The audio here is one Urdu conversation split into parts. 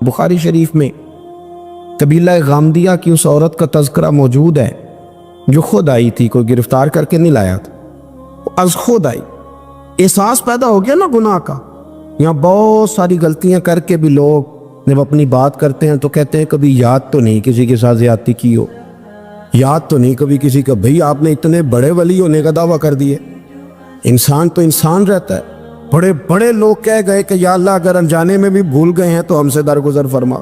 بخاری شریف میں قبیلہ غامدیہ کی اس عورت کا تذکرہ موجود ہے جو خود آئی تھی، کوئی گرفتار کر کے نہیں لایا تھا، از خود آئی۔ احساس پیدا ہو گیا نا گناہ کا۔ یہاں بہت ساری غلطیاں کر کے بھی لوگ جب اپنی بات کرتے ہیں تو کہتے ہیں کبھی یاد تو نہیں کسی کے ساتھ زیادتی کی ہو، یاد تو نہیں کبھی کسی کا، بھئی آپ نے اتنے بڑے ولی ہونے کا دعویٰ کر دیے۔ انسان تو انسان رہتا ہے۔ بڑے بڑے لوگ کہہ گئے کہ یا اللہ اگر انجانے میں بھی بھول گئے ہیں تو ہم سے درگزر فرما،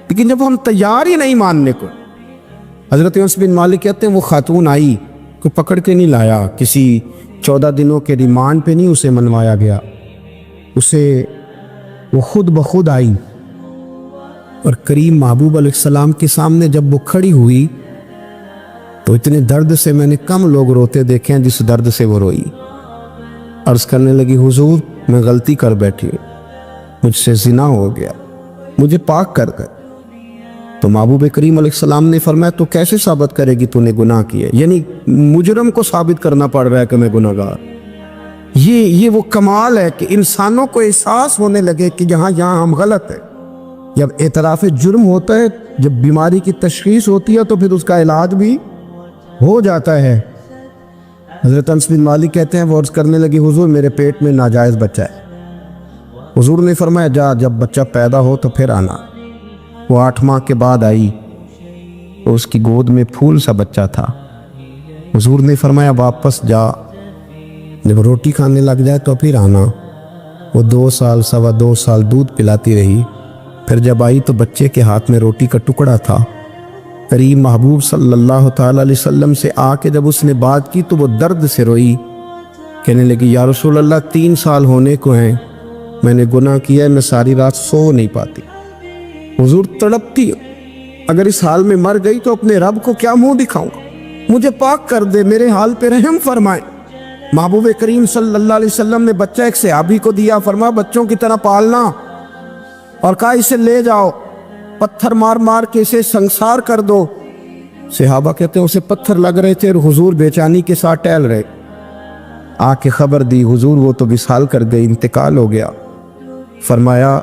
لیکن جب ہم تیار ہی نہیں ماننے کو۔ حضرت انس بن مالک کہتے ہیں وہ خاتون آئی، کوئی پکڑ کے نہیں لایا، کسی 14 دنوں کے ریمانڈ پہ نہیں اسے منوایا گیا، اسے وہ خود بخود آئی، اور کریم محبوب علیہ السلام کے سامنے جب وہ کھڑی ہوئی تو اتنے درد سے میں نے کم لوگ روتے دیکھے ہیں جس درد سے وہ روئی۔ عرض کرنے لگی حضور میں غلطی کر بیٹھی ہوں، مجھ سے زنا ہو گیا، مجھے پاک کر گئے۔ تو محبوب کریم علیہ السلام نے فرمایا تو کیسے ثابت کرے گی تو نے گناہ کیا؟ یعنی مجرم کو ثابت کرنا پڑ رہا ہے کہ میں گناہ گار۔ یہ وہ کمال ہے کہ انسانوں کو احساس ہونے لگے کہ یہاں ہم غلط ہیں۔ جب اعتراف جرم ہوتا ہے، جب بیماری کی تشخیص ہوتی ہے تو پھر اس کا علاج بھی ہو جاتا ہے۔ حضرت انس بن مالک کہتے ہیں وہ عرض کرنے لگی حضور میرے پیٹ میں ناجائز بچہ ہے۔ حضور نے فرمایا جا جب بچہ پیدا ہو تو پھر آنا۔ وہ 8 ماہ کے بعد آئی تو اس کی گود میں پھول سا بچہ تھا۔ حضور نے فرمایا واپس جا، جب روٹی کھانے لگ جائے تو پھر آنا۔ وہ 2 سال 2.25 سال دودھ پلاتی رہی، پھر جب آئی تو بچے کے ہاتھ میں روٹی کا ٹکڑا تھا۔ کریم محبوب صلی اللہ تعالی علیہ وسلم سے آ کے جب اس نے بات کی تو وہ درد سے روئی، کہنے لگی یا رسول اللہ 3 سال ہونے کو ہیں، میں نے گناہ کیا ہے، میں ساری رات سو نہیں پاتی۔ حضور تڑپتی اگر اس حال میں مر گئی تو اپنے رب کو کیا منہ دکھاؤں گا، مجھے پاک کر دے، میرے حال پہ رحم فرمائے۔ محبوب کریم صلی اللہ علیہ وسلم نے بچہ ایک صحابی کو دیا، فرمایا بچوں کی طرح پالنا، اور کہا اسے لے جاؤ، پتھر مار مار کے اسے سنسار کر دو۔ صحابہ کہتے ہیں اسے پتھر لگ رہے تھے اور حضور بے چینی کے ساتھ ٹہل رہے۔ آ کے خبر دی حضور وہ تو وصال کر گئی، انتقال ہو گیا۔ فرمایا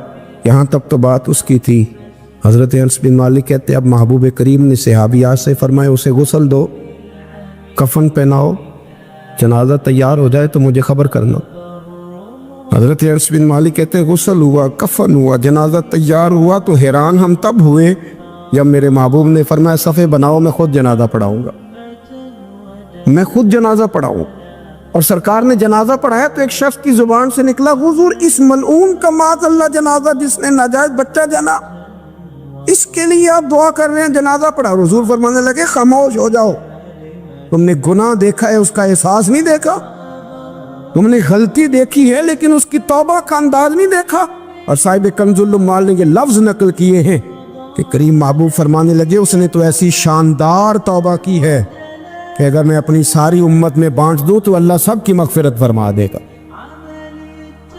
یہاں تک تو بات اس کی تھی۔ حضرت انس بن مالک کہتے ہیں اب محبوب کریم نے صحابیات سے فرمایا اسے غسل دو، کفن پہناؤ، جنازہ تیار ہو جائے تو مجھے خبر کرنا۔ حضرت انس بن مالک کہتے ہیں غسل ہوا، کفن ہوا، جنازہ تیار ہوا تو حیران ہم تب ہوئے جب میرے محبوب نے فرمایا صفے بناؤ میں خود جنازہ پڑھاؤں گا، میں خود جنازہ پڑھاؤں۔ اور سرکار نے جنازہ پڑھایا تو ایک شخص کی زبان سے نکلا حضور اس ملعون کا معاذ اللہ جنازہ جس نے ناجائز بچہ جنا، اس کے لیے آپ دعا کر رہے ہیں، جنازہ پڑھا۔ حضور فرمانے لگے خاموش ہو جاؤ، تم نے گناہ دیکھا ہے اس کا احساس نہیں دیکھا، تم نے غلطی دیکھی ہے لیکن اس کی توبہ کا انداز نہیں دیکھا۔ اور صاحب کنز العمال نے یہ لفظ نقل کیے ہیں کہ کریم محبوب فرمانے لگے اس نے تو ایسی شاندار توبہ کی ہے کہ اگر میں اپنی ساری امت میں بانٹ دوں تو اللہ سب کی مغفرت فرما دے گا۔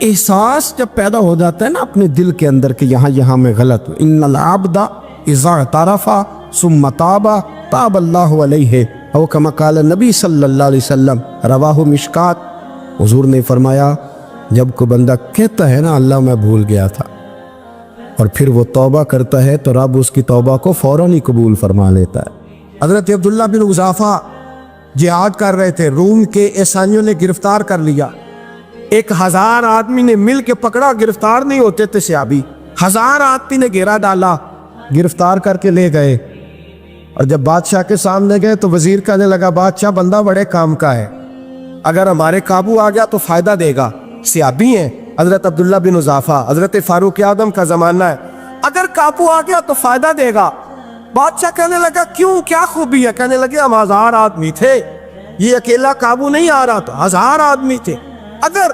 احساس جب پیدا ہو جاتا ہے نا اپنے دل کے اندر کہ یہاں میں غلط ہوں، ان العبد اذا اعترف ثم تاب تاب اللہ علیہ او کما قال نبی صلی اللہ علیہ وسلم، رواہ مشکات۔ حضور نے فرمایا جب کوئی بندہ کہتا ہے نا اللہ میں بھول گیا تھا اور پھر وہ توبہ کرتا ہے تو رب اس کی توبہ کو فوراً ہی قبول فرما لیتا ہے۔ حضرت عبداللہ بن حذافہ جہاد کر رہے تھے، روم کے عیسائیوں نے گرفتار کر لیا، 1000 آدمی نے مل کے پکڑا، گرفتار نہیں ہوتے تھے صحابی، 1000 آدمی نے گھیرا ڈالا، گرفتار کر کے لے گئے۔ اور جب بادشاہ کے سامنے گئے تو وزیر کہنے لگا بادشاہ بندہ بڑے کام کا ہے، اگر ہمارے قابو آ گیا تو فائدہ دے گا، صحابی ہیں حضرت عبداللہ بن حذافہ، حضرت فاروق اعظم کا زمانہ ہے، اگر قابو آ گیا تو فائدہ دے گا۔ بادشاہ کہنے لگا کیوں، کیا خوبی ہے؟ کہنے لگے ہم 1000 آدمی تھے، یہ اکیلا قابو نہیں آ رہا، تو 1000 آدمی تھے، اگر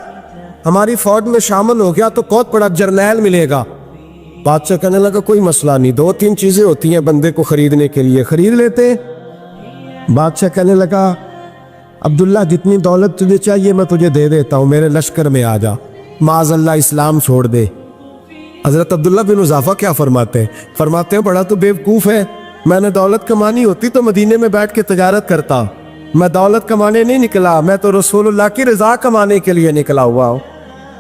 ہماری فوج میں شامل ہو گیا تو بہت بڑا جرنیل ملے گا۔ بادشاہ کہنے لگا کوئی مسئلہ نہیں، 2-3 چیزیں ہوتی ہیں بندے کو خریدنے کے لیے، خرید لیتے۔ بادشاہ کہنے لگا عبداللہ جتنی دولت تجھے چاہیے میں تجھے دے دیتا ہوں، میرے لشکر میں آ جا، معاذ اللہ اسلام چھوڑ دے۔ حضرت عبداللہ بن حذافہ کیا فرماتے ہیں بڑا تو بیوقوف ہے، میں نے دولت کمانی ہوتی تو مدینے میں بیٹھ کے تجارت کرتا، میں دولت کمانے نہیں نکلا، میں تو رسول اللہ کی رضا کمانے کے لیے نکلا ہوا ہوں۔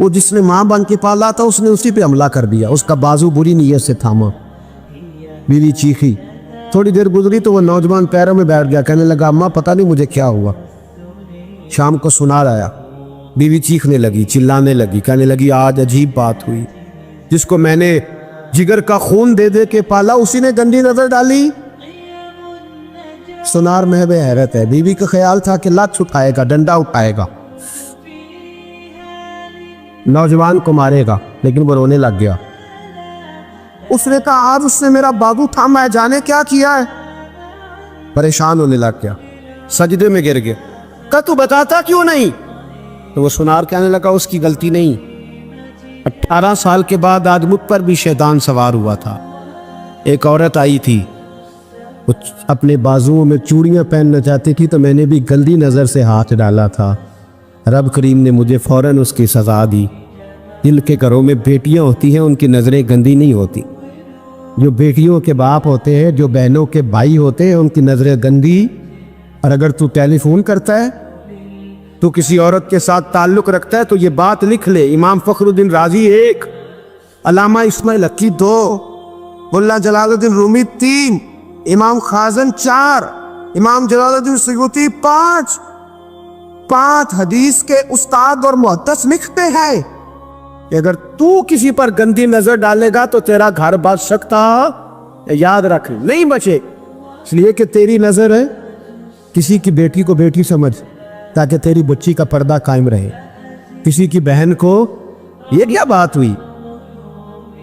وہ جس نے ماں بن کے پالا تھا اس نے اسی پہ حملہ کر دیا، اس کا بازو بری نیت سے تھاما۔ بیوی چیخی، تھوڑی دیر گزری تو وہ نوجوان پیروں میں بیٹھ گیا، کہنے لگا اماں پتہ نہیں مجھے کیا ہوا۔ شام کو سنار آیا، بیوی چیخنے لگی، چلانے لگی، کہنے لگی آج عجیب بات ہوئی، جس کو میں نے جگر کا خون دے دے کے پالا اسی نے گندی نظر ڈالی۔ سنار محو حیرت ہے، بیوی کا خیال تھا کہ لات اٹھائے گا، ڈنڈا اٹھائے گا، نوجوان کو مارے گا، لیکن وہ رونے لگ گیا۔ اس نے کہا آج اس نے میرا بازو تھاما ہے، جانے کیا کیا ہے۔ پریشان ہونے لگ گیا، سجدے میں گر گیا، کہا تو بتاتا کیوں نہیں؟ تو وہ سنار کہنے لگا اس کی غلطی نہیں، 18 سال کے بعد آج مجھ پر بھی شیطان سوار ہوا تھا۔ ایک عورت آئی تھی، وہ اپنے بازوؤں میں چوڑیاں پہننا چاہتی تھی تو میں نے بھی گندی نظر سے ہاتھ ڈالا تھا، رب کریم نے مجھے فوراً اس کی سزا دی۔ جن کے گھروں میں بیٹیاں ہوتی ہیں ان کی نظریں گندی نہیں ہوتی، جو بیٹیوں کے باپ ہوتے ہیں، جو بہنوں کے بھائی ہوتے ہیں، ان کی نظریں گندی۔ اور اگر تو ٹیلی فون کرتا ہے، تو کسی عورت کے ساتھ تعلق رکھتا ہے تو یہ بات لکھ لے، امام فخر الدین رازی 1، علامہ اسماعیل حقی 2، ملا جلال الدین رومی 3، امام خازن 4، امام جلال الدین سیوطی 5 حدیث کے استاد اور محدث لکھتے ہیں کہ اگر تو کسی پر گندی نظر ڈالے گا تو تیرا گھر بچ سکتا، یاد رکھ نہیں بچے، اس لیے کہ تیری نظر ہے، کسی کی بیٹی کو بیٹی سمجھ تاکہ تیری بچی کا پردہ قائم رہے، کسی کی بہن کو، یہ کیا بات ہوئی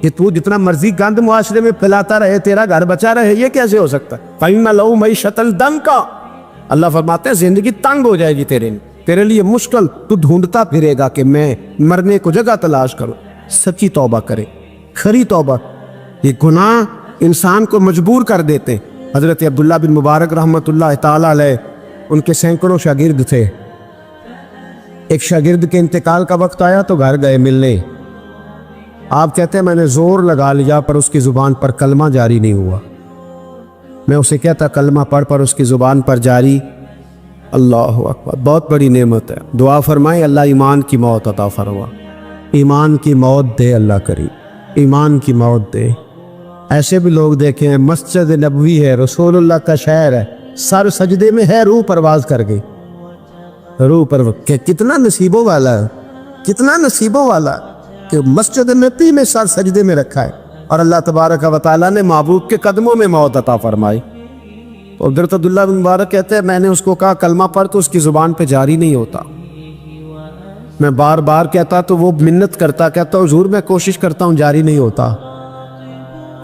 کہ تو جتنا مرضی گند معاشرے میں پھیلاتا رہے تیرا گھر بچا رہے، یہ کیسے ہو سکتا ہے؟ فَإِنَّ لَهُ مَعِيشَةً ضَنكًا، اللہ فرماتے ہیں زندگی تنگ ہو جائے گی تیرے لیے مشکل، تو ڈھونڈتا پھرے گا کہ میں مرنے کو جگہ تلاش کروں۔ سچی توبہ کرے، کھری توبہ۔ یہ گناہ انسان کو مجبور کر دیتے۔ حضرت عبداللہ بن مبارک رحمۃ اللہ تعالیٰ علیہ، ان کے سینکڑوں شاگرد تھے، ایک شاگرد کے انتقال کا وقت آیا تو گھر گئے ملنے۔ آپ کہتے ہیں میں نے زور لگا لیا پر اس کی زبان پر کلمہ جاری نہیں ہوا۔ میں اسے کہتا کلمہ پڑھ پر اس کی زبان پر جاری۔ اللہ اکبر، بہت بڑی نعمت ہے، دعا فرمائیں اللہ ایمان کی موت عطا فرما، ایمان کی موت دے اللہ کریم، ایمان کی موت دے۔ ایسے بھی لوگ دیکھیں ہیں، مسجد نبوی ہے، رسول اللہ کا شہر ہے، سر سجدے میں ہے، روح پرواز کر گئی، روح پر کہ کتنا نصیبوں والا ہے، کتنا نصیبوں والا کہ مسجد نبی میں سر سجدے میں رکھا ہے اور اللہ تبارک و تعالیٰ نے محبوب کے قدموں میں موت عطا فرمائی۔ تو حضرت عبداللہ بن مبارک کہتے ہیں میں نے اس کو کہا کلمہ پڑھ تو اس کی زبان پہ جاری نہیں ہوتا۔ میں بار بار کہتا تو وہ منت کرتا، کہتا حضور میں کوشش کرتا ہوں جاری نہیں ہوتا۔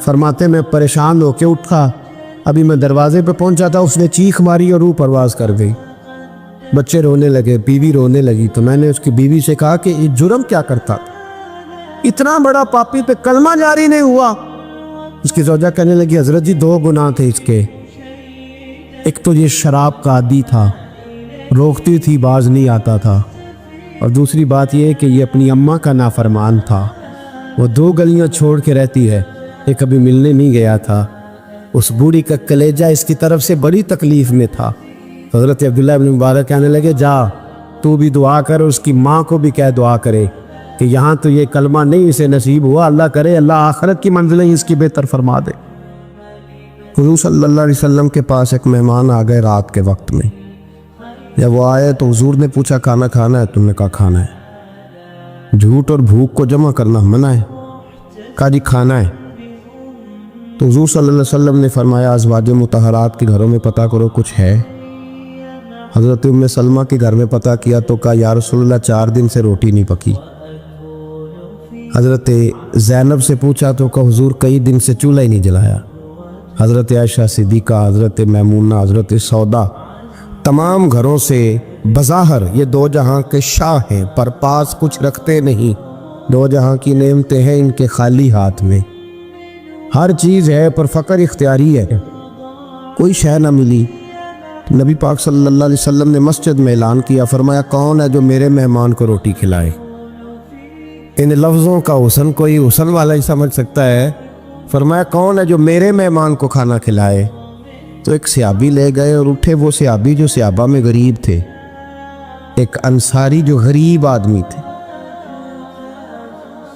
فرماتے میں پریشان ہو کے اٹھا، ابھی میں دروازے پہ پہنچا تھا اس نے چیخ ماری اور روح پرواز کر گئی۔ بچے رونے لگے، بیوی رونے لگی، تو میں نے اس کی بیوی سے کہا کہ یہ جرم کیا کرتا، اتنا بڑا پاپی پہ کلمہ جاری نہیں ہوا۔ اس کی زوجہ کہنے لگی حضرت جی 2 گناہ تھے اس کے، ایک تو یہ شراب کا عادی تھا، روکتی تھی باز نہیں آتا تھا، اور دوسری بات یہ کہ یہ اپنی اماں کا نافرمان تھا، وہ 2 گلیاں چھوڑ کے رہتی ہے، یہ کبھی ملنے نہیں گیا تھا، اس بوڑھی کا کلیجہ اس کی طرف سے بڑی تکلیف میں تھا۔ حضرت عبداللہ بن مبارک کہنے لگے جا تو بھی دعا کر، اس کی ماں کو بھی کہہ دعا کرے کہ یہاں تو یہ کلمہ نہیں اسے نصیب ہوا، اللہ کرے اللہ آخرت کی منزلیں اس کی بہتر فرما دے۔ حضور صلی اللہ علیہ وسلم کے پاس ایک مہمان آ گئے رات کے وقت میں، جب وہ آئے تو حضور نے پوچھا کھانا کھانا ہے؟ تم نے کہا کھانا ہے۔ جھوٹ اور بھوک کو جمع کرنا منع ہے، کہا جی کھانا ہے۔ تو حضور صلی اللہ علیہ وسلم نے فرمایا ازواج مطہرات کے گھروں میں پتہ کرو کچھ ہے۔ حضرت ام سلمہ کے گھر میں پتہ کیا تو کہا یا رسول اللہ 4 دن سے روٹی نہیں پکی۔ حضرت زینب سے پوچھا تو کہا حضور کئی دن سے چولہا ہی نہیں جلایا۔ حضرت عائشہ صدیقہ، حضرت میمونہ، حضرت سودا، تمام گھروں سے بظاہر یہ 2 جہاں کے شاہ ہیں پر پاس کچھ رکھتے نہیں، 2 جہاں کی نعمتیں ہیں ان کے خالی ہاتھ میں، ہر چیز ہے پر فقر اختیاری ہے، کوئی شے نہ ملی۔ نبی پاک صلی اللہ علیہ وسلم نے مسجد میں اعلان کیا، فرمایا کون ہے جو میرے مہمان کو روٹی کھلائے؟ ان لفظوں کا حسن کوئی حسن والا ہی سمجھ سکتا ہے۔ فرمایا کون ہے جو میرے مہمان کو کھانا کھلائے؟ تو ایک صحابی لے گئے اور اٹھے، وہ صحابی جو صحابہ میں غریب تھے، ایک انصاری جو غریب آدمی تھے،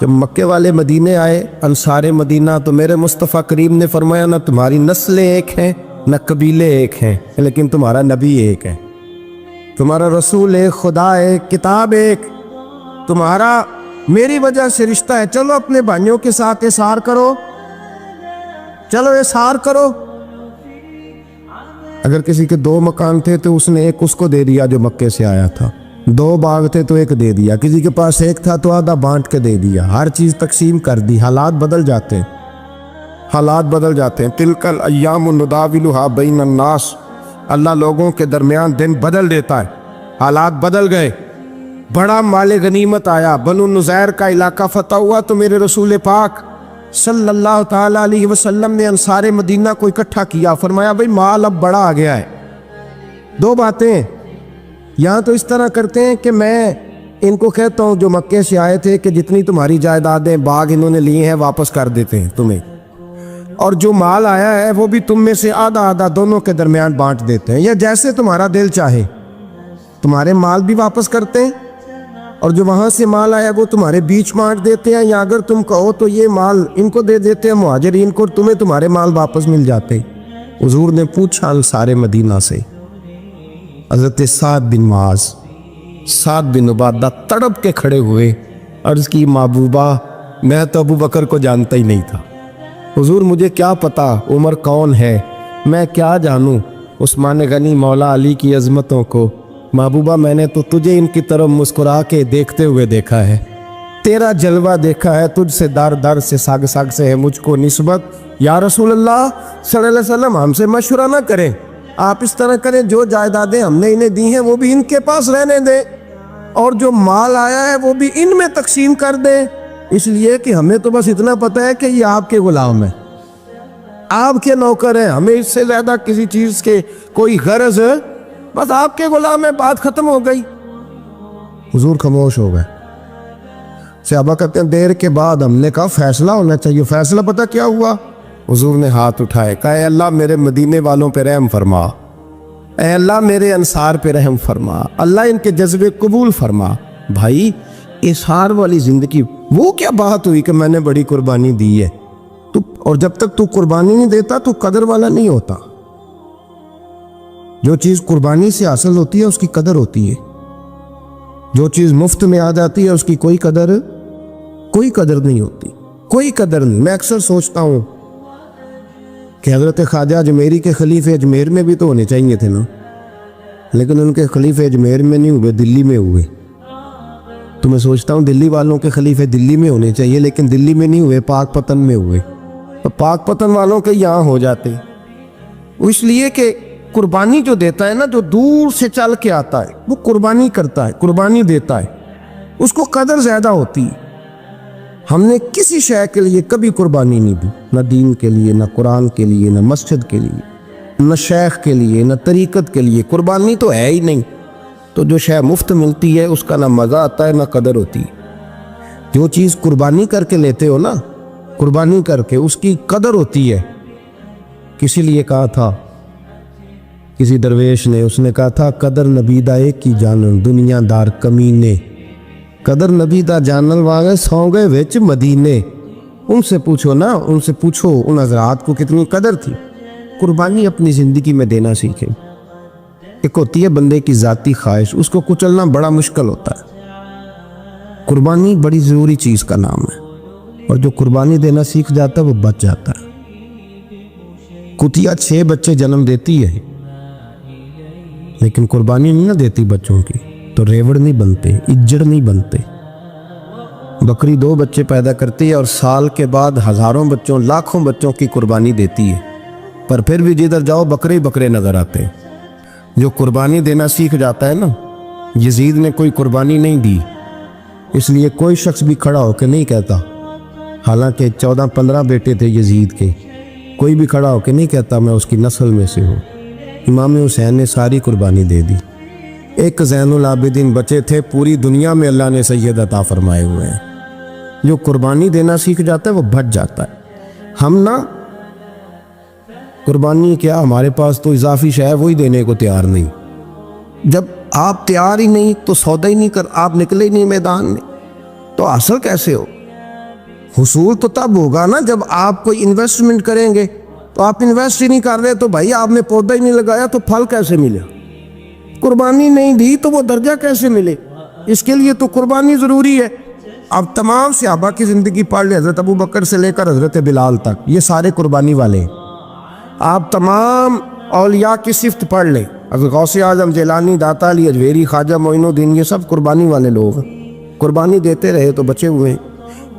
جب مکے والے مدینے آئے انصار مدینہ تو میرے مصطفیٰ کریم نے فرمایا نہ تمہاری نسلیں ایک ہیں نہ قبیلے ایک ہیں، لیکن تمہارا نبی ایک ہے، تمہارا رسول ایک، خدا ایک، کتاب ایک، تمہارا میری وجہ سے رشتہ ہے۔ چلو اپنے بھائیوں کے ساتھ احسار کرو، چلو احسار کرو۔ اگر کسی کے 2 مکان تھے تو اس نے ایک اس کو دے دیا جو مکے سے آیا تھا، 2 باغ تھے تو ایک دے دیا، کسی کے پاس ایک تھا تو آدھا بانٹ کے دے دیا، ہر چیز تقسیم کر دی۔ حالات بدل جاتے ہیں، حالات بدل جاتے ہیں۔ تلک الایام نداولها بین الناس، اللہ لوگوں کے درمیان دن بدل دیتا ہے، حالات بدل گئے۔ بڑا مال غنیمت آیا، بنو نذیر کا علاقہ فتح ہوا تو میرے رسول پاک صلی اللہ تعالیٰ علیہ وسلم نے انصار مدینہ کو اکٹھا کیا، فرمایا بھئی مال اب بڑا آ گیا ہے۔ 2 باتیں ہیں، یہاں تو اس طرح کرتے ہیں کہ میں ان کو کہتا ہوں جو مکے سے آئے تھے کہ جتنی تمہاری جائیدادیں باغ انہوں نے لیے ہیں واپس کر دیتے ہیں تمہیں، اور جو مال آیا ہے وہ بھی تم میں سے آدھا آدھا دونوں کے درمیان بانٹ دیتے ہیں، یا جیسے تمہارا دل چاہے، تمہارے مال بھی واپس کرتے ہیں اور جو وہاں سے مال آیا وہ تمہارے بیچ بانٹ دیتے ہیں، یا اگر تم کہو تو یہ مال ان کو دے دیتے ہیں مہاجرین کو، تمہیں تمہارے مال واپس مل جاتے۔ حضور نے پوچھا انصار مدینہ سے، حضرت سعد بن معاذ، سعد بن عبادہ تڑپ کے کھڑے ہوئے، عرض کی محبوبہ میں تو ابو بکر کو جانتا ہی نہیں تھا، حضور مجھے کیا پتا عمر کون ہے، میں کیا جانوں عثمان غنی مولا علی کی عظمتوں کو، محبوبہ میں نے تو تجھے ان کی طرف مسکرا کے دیکھتے ہوئے دیکھا ہے، تیرا جلوہ دیکھا ہے، تجھ سے در در سے ساگ ساگ سے ہے مجھ کو نسبت، یا رسول اللہ صلی اللہ علیہ وسلم ہم سے مشورہ نہ کریں، آپ اس طرح کریں جو جائیدادیں ہم نے انہیں دی ہیں وہ بھی ان کے پاس رہنے دیں، اور جو مال آیا ہے وہ بھی ان میں تقسیم کر دیں، اس لیے کہ ہمیں تو بس اتنا پتہ ہے کہ یہ آپ کے غلام ہیں، آپ کے نوکر ہیں، ہمیں اس سے زیادہ کسی چیز کے کوئی غرض ہے، بس آپ کے غلام ہیں، بات ختم ہو گئی۔ حضور خاموش ہو گئے۔ صحابہ کہتے ہیں دیر کے بعد ہم نے کہا فیصلہ ہونا چاہیے، فیصلہ پتہ کیا ہوا؟ حضور نے ہاتھ اٹھائے، کہا اے اللہ میرے مدینے والوں پہ رحم فرما، اے اللہ میرے انصار پہ رحم فرما، اللہ ان کے جذبے قبول فرما۔ بھائی اظہار والی زندگی، وہ کیا بات ہوئی کہ میں نے بڑی قربانی دی ہے، اور جب تک تو قربانی نہیں دیتا تو قدر والا نہیں ہوتا۔ جو چیز قربانی سے حاصل ہوتی ہے اس کی قدر ہوتی ہے، جو چیز مفت میں آ جاتی ہے اس کی کوئی قدر نہیں ہوتی، کوئی قدر نہیں۔ میں اکثر سوچتا ہوں کہ حضرت خواجہ اجمیری کے خلیفے اجمیر میں بھی تو ہونے چاہیے تھے نا، لیکن ان کے خلیفے اجمیر میں نہیں ہوئے، دلی میں ہوئے۔ تو میں سوچتا ہوں دلی والوں کے خلیفے دلی میں ہونے چاہیے، لیکن دلی میں نہیں ہوئے، پاک پتن میں ہوئے۔ تو پاک پتن والوں کے یہاں ہو جاتے، اس لیے کہ قربانی جو دیتا ہے نا، جو دور سے چل کے آتا ہے وہ قربانی کرتا ہے، قربانی دیتا ہے، اس کو قدر زیادہ ہوتی ہے۔ ہم نے کسی شے کے لیے کبھی قربانی نہیں دی، نہ دین کے لیے، نہ قرآن کے لیے، نہ مسجد کے لیے، نہ شیخ کے لیے، نہ طریقت کے لیے، قربانی تو ہے ہی نہیں۔ تو جو شے مفت ملتی ہے اس کا نہ مزہ آتا ہے نہ قدر ہوتی ہے۔ جو چیز قربانی کر کے لیتے ہو نا، قربانی کر کے اس کی قدر ہوتی ہے۔ کسی لیے کہا تھا کسی درویش نے، اس نے کہا تھا قدر نبی دا ایک کی جانن دنیا دار کمینے، قدر نبی دا جانن واگے سو گئے وچ مدینے۔ ان سے پوچھو نا، ان سے پوچھو ان حضرات کو کتنی قدر تھی۔ قربانی اپنی زندگی میں دینا سیکھیں۔ ایک ہوتی ہے بندے کی ذاتی خواہش، اس کو کچلنا بڑا مشکل ہوتا ہے۔ قربانی بڑی ضروری چیز کا نام ہے، اور جو قربانی دینا سیکھ جاتا ہے وہ بچ جاتا ہے۔ کتیا 6 بچے جنم دیتی ہے لیکن قربانی نہیں نہ دیتی بچوں کی، تو ریوڑ نہیں بنتے، اجڑ نہیں بنتے۔ بکری 2 بچے پیدا کرتی ہے اور سال کے بعد ہزاروں بچوں، لاکھوں بچوں کی قربانی دیتی ہے، پر پھر بھی جدھر جاؤ بکرے ہی بکرے نظر آتے ہیں۔ جو قربانی دینا سیکھ جاتا ہے نا، یزید نے کوئی قربانی نہیں دی، اس لیے کوئی شخص بھی کھڑا ہو کے نہیں کہتا، حالانکہ 14-15 بیٹے تھے یزید کے، کوئی بھی کھڑا ہو کے نہیں کہتا میں اس کی نسل میں سے ہوں۔ امام حسین نے ساری قربانی دے دی۔ ایک زین العابدین بچے تھے، پوری دنیا میں اللہ نے سید عطا فرمائے ہوئے ہیں۔ جو قربانی دینا سیکھ جاتا ہے وہ بچ جاتا ہے۔ ہم نا قربانی کیا، ہمارے پاس تو اضافی شے ہے وہی دینے کو تیار نہیں۔ جب آپ تیار ہی نہیں تو سودا ہی نہیں کر، آپ نکلے ہی نہیں میدان میں، تو حاصل کیسے ہو؟ حصول تو تب ہوگا نا جب آپ کوئی انویسٹمنٹ کریں گے. تو آپ انویسٹ ہی نہیں کر رہے تو بھائی آپ نے پودا ہی نہیں لگایا تو پھل کیسے ملے؟ قربانی نہیں دی تو وہ درجہ کیسے ملے؟ اس کے لیے تو قربانی ضروری ہے. اب تمام صحابہ کی زندگی پڑھ لیں، حضرت ابو بکر سے لے کر حضرت بلال تک، یہ سارے قربانی والے ہیں. آپ تمام اولیاء کی صفت پڑھ لیں، حضرت غوث اعظم، جیلانی، داتا علی اجویری، خواجہ معین الدین، یہ سب قربانی والے لوگ ہیں. قربانی دیتے رہے تو بچے ہوئے ہیں.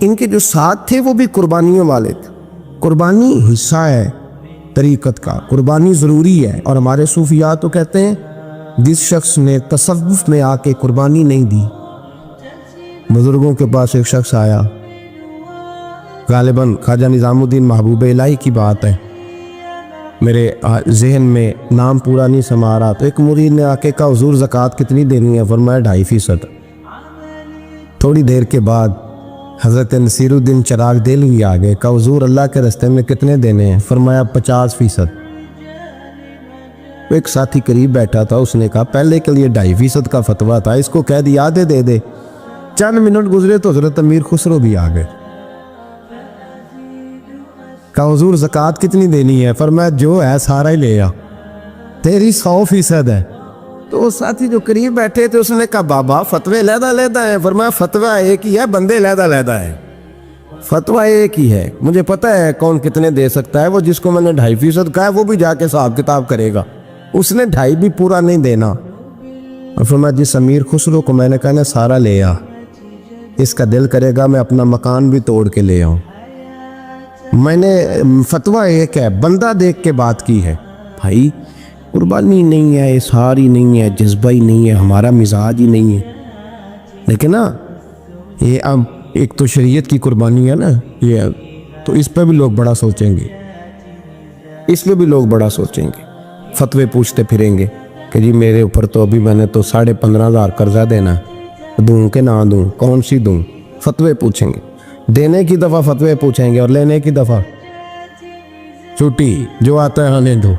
ان کے جو ساتھ تھے وہ بھی قربانیوں والے تھے. قربانی حصہ ہے طریقت کا، قربانی ضروری ہے. اور ہمارے صوفیاء تو کہتے ہیں جس شخص نے تصوف میں آ کے قربانی نہیں دی. بزرگوں کے پاس ایک شخص آیا، غالباً خواجہ نظام الدین محبوب الہی کی بات ہے، میرے ذہن میں نام پورا نہیں سما رہا. تو ایک مرید نے آ کے کہا حضور زکوٰۃ کتنی دینی ہے؟ فرمایا 2.5%. تھوڑی دیر کے بعد حضرت نصیر الدین چراغ دہلوی آ گئے، کہا حضور اللہ کے راستے میں کتنے دینے ہیں؟ فرمایا 50%. ایک ساتھی قریب بیٹھا تھا، اس نے کہا پہلے کے لیے 2.5% کا فتویٰ تھا، اس کو کہہ دیا آدھے دے دے. چند منٹ گزرے تو حضرت امیر خسرو بھی آ گئے. کہا حضور زکوٰۃ کتنی دینی ہے؟ فرمایا جو ہے سارا ہی لے آ، تیری 100% ہے. تو وہ ساتھی جو قریب بیٹھے تھے اس نے کہا بابا فتوے علیحدہ علیحدہ ہیں. فرمایا فتویٰ ایک ہی ہے، بندے علیحدہ علیحدہ ہیں. فتویٰ ایک ہی ہے، مجھے پتہ ہے کون کتنے دے سکتا ہے. وہ جس کو میں نے 2.5% کہا ہے وہ بھی جا کے حساب کتاب کرے گا، اس نے 2.5 بھی پورا نہیں دینا. اور فرمایا جس امیر خسرو کو میں نے کہا نا سارا لے آ، اس کا دل کرے گا میں اپنا مکان بھی توڑ کے لے آؤں. میں نے فتویٰ ایک ہے، بندہ دیکھ کے بات کی ہے. بھائی قربانی نہیں ہے، اظہار ہی نہیں ہے، جذبہ ہی نہیں ہے، ہمارا مزاج ہی نہیں ہے. لیکن نا یہ اب ایک تو شریعت کی قربانی ہے نا یہ، تو اس پہ بھی لوگ بڑا سوچیں گے، اس پہ بھی لوگ بڑا سوچیں گے. فتوے پوچھتے پھریں گے کہ جی میرے اوپر تو ابھی میں نے تو 15,500 قرضہ دینا ہے، دوں کہ نہ دوں، کون سی دوں؟ فتوے پوچھیں گے. دینے کی دفعہ فتوے پوچھیں گے اور لینے کی دفعہ چھٹی، جو آتا ہے آنے دو.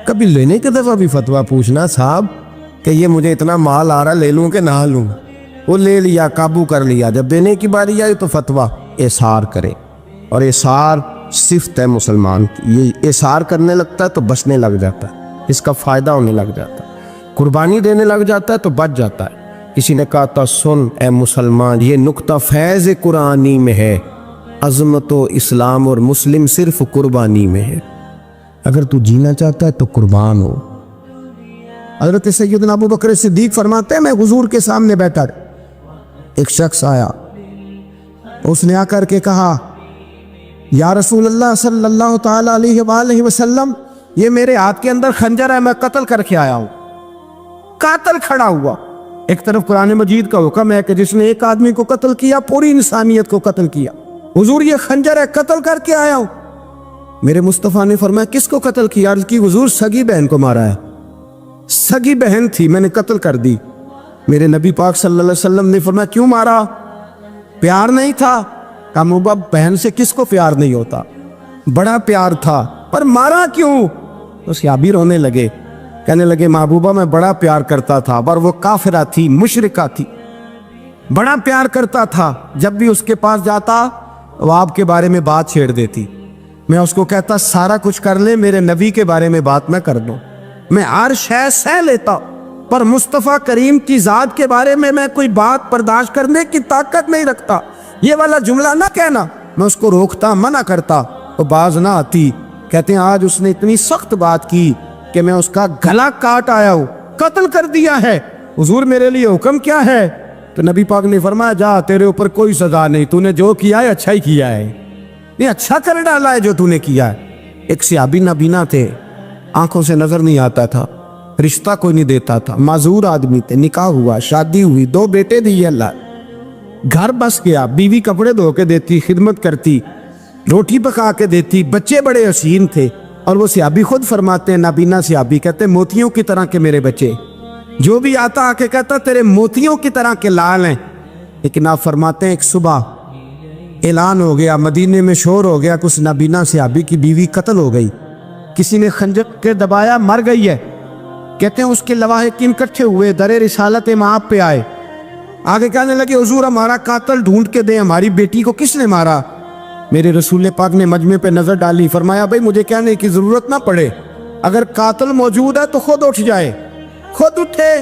کبھی لینے کی دفعہ بھی فتویٰ پوچھنا صاحب کہ یہ مجھے اتنا مال آ رہا لے لوں کہ نہ لوں. وہ لے لیا، قابو کر لیا. جب دینے کی باری آئی تو فتویٰ احصار کرے. اور احصار صفت ہے مسلمان کی، یہ احصار کرنے لگتا ہے تو بچنے لگ جاتا ہے، اس کا فائدہ ہونے لگ جاتا ہے. قربانی دینے لگ جاتا ہے تو بچ جاتا ہے. کسی نے کہا تھا سن اے مسلمان، یہ نقطہ فیض قرآنی میں ہے، عظمت و اسلام اور مسلم صرف قربانی میں ہے. اگر تو جینا چاہتا ہے تو قربان ہو. حضرت سیدنا ابو بکر صدیق فرماتے ہیں میں حضور کے سامنے بیٹھا، ایک شخص آیا، اس نے آ کر کے کہا یا رسول اللہ صلی اللہ تعالی علیہ وآلہ وسلم، یہ میرے ہاتھ کے اندر خنجر ہے، میں قتل کر کے آیا ہوں. قاتل کھڑا ہوا. ایک طرف قرآن مجید کا حکم ہے کہ جس نے ایک آدمی کو قتل کیا پوری انسانیت کو قتل کیا. حضور یہ خنجر ہے، قتل کر کے آیا ہوں. میرے مصطفیٰ نے فرمایا کس کو قتل کیا؟ عرض کی حضور سگی بہن کو مارا ہے. سگی بہن تھی، میں نے قتل کر دی. میرے نبی پاک صلی اللہ علیہ وسلم نے فرمایا کیوں مارا؟ پیار نہیں تھا؟ کہا محبوب بہن سے کس کو پیار نہیں ہوتا، بڑا پیار تھا، پر مارا کیوں؟ تو صحابی رونے لگے، کہنے لگے محبوبہ میں بڑا پیار کرتا تھا، پر وہ کافرہ تھی، مشرکہ تھی، بڑا پیار کرتا تھا. جب بھی اس کے پاس جاتا وہ آپ کے بارے میں بات چھیڑ دیتی. میں اس کو کہتا سارا کچھ کر لے، میرے نبی کے بارے میں بات نہ کر دو. میں ہر شے سہ لیتا، پر مصطفیٰ کریم کی ذات کے بارے میں کوئی بات برداشت کرنے کی طاقت نہیں رکھتا. یہ والا جملہ نہ کہنا. میں اس کو روکتا، منع کرتا، وہ باز نہ آتی. کہتے ہیں آج اس نے اتنی سخت بات کی کہ میں اس کا گلا کاٹ آیا ہوں، قتل کر دیا ہے. حضور میرے لیے حکم کیا ہے؟ تو نبی پاک نے فرمایا جا، تیرے اوپر کوئی سزا نہیں، تو نے جو کیا ہے اچھا ہی کیا ہے، یہ اچھا کر ڈالا ہے جو تو نے کیا ہے. ایک صحابی نابینا تھے، آنکھوں سے نظر نہیں آتا تھا، رشتہ کوئی نہیں دیتا تھا، معذور آدمی تھے. نکاح ہوا، شادی ہوئی، 2 بیٹے دیے اللہ، گھر بس گیا، بیوی کپڑے دھو کے دیتی، خدمت کرتی، روٹی پکا کے دیتی، بچے بڑے حسین تھے. اور وہ صحابی خود فرماتے ہیں، نابینا صحابی کہتے ہیں موتیوں کی طرح کے میرے بچے، جو بھی آتا آ کے کہتا تیرے موتیوں کی طرح کے لال ہیں. لیکن آپ فرماتے ہیں ایک صبح اعلان ہو گیا، مدینے میں شور ہو گیا کہ اس نابینا صحابی کی بیوی قتل ہو گئی، کسی نے خنجر کے دبایا، مر گئی ہے. کہتے ہیں اس کے لواحقین اکٹھے ہوئے، در رسالت مآب پہ آئے، آگے کہنے لگے حضور ہمارا قاتل ڈھونڈ کے دیں، ہماری بیٹی کو کس نے مارا؟ میرے رسول پاک نے مجمع پہ نظر ڈالی، فرمایا بھائی مجھے کہنے کی ضرورت نہ پڑے، اگر قاتل موجود ہے تو خود اٹھ جائے، خود اٹھے